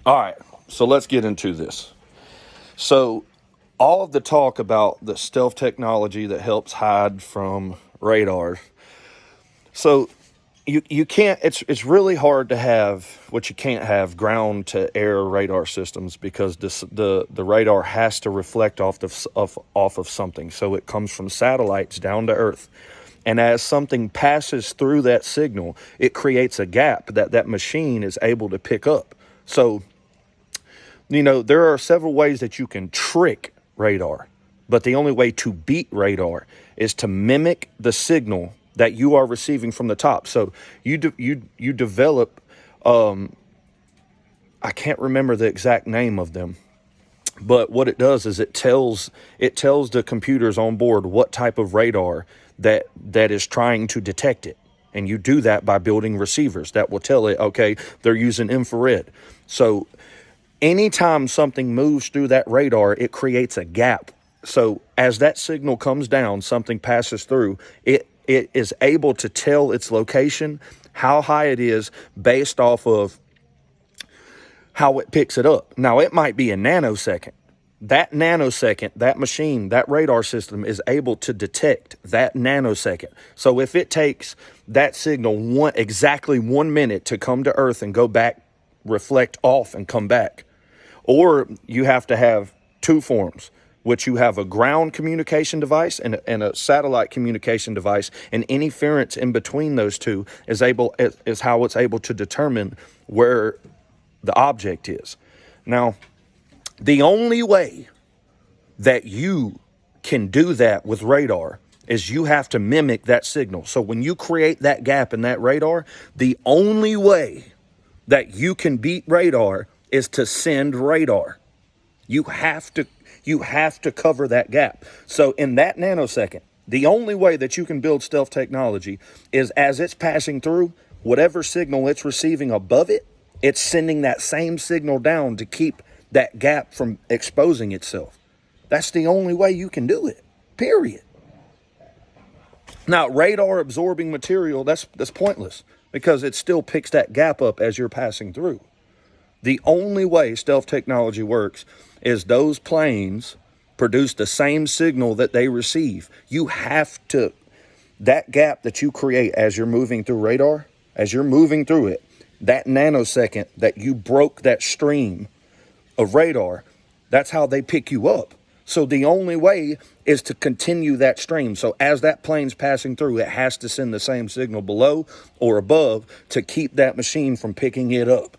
All right, so let's get into this. So, all of the talk about the stealth technology that helps hide from radars. So, you can't. It's really hard to have what you can't have ground to air radar systems because the radar has to reflect off of something. So it comes from satellites down to Earth. And as something passes through that signal, it creates a gap that machine is able to pick up. So, there are several ways that you can trick radar, but the only way to beat radar is to mimic the signal that you are receiving from the top. So you develop, I can't remember the exact name of them, but what it does is it tells the computers on board what type of radar that is trying to detect it. And you do that by building receivers that will tell it, okay, they're using infrared. So anytime something moves through that radar, it creates a gap. So as that signal comes down, something passes through, it is able to tell its location, how high it is based off of how it picks it up. Now, it might be a nanosecond. That nanosecond, that machine, that radar system is able to detect that nanosecond. So if it takes that signal exactly 1 minute to come to Earth and go back, reflect off and come back, or you have to have two forms, which you have a ground communication device and a satellite communication device, and interference in between those two is how it's able to determine where the object is. Now, the only way that you can do that with radar is you have to mimic that signal. So when you create that gap in that radar, the only way that you can beat radar is to send radar. You have to cover that gap. So in that nanosecond, the only way that you can build stealth technology is as it's passing through, whatever signal it's receiving above it, it's sending that same signal down to keep that gap from exposing itself. That's the only way you can do it, period. Now, radar absorbing material, that's pointless because it still picks that gap up as you're passing through. The only way stealth technology works is those planes produce the same signal that they receive. You have to, that gap that you create as you're moving through radar, as you're moving through it, that nanosecond that you broke that stream of radar, that's how they pick you up. So the only way is to continue that stream. So as that plane's passing through, it has to send the same signal below or above to keep that machine from picking it up.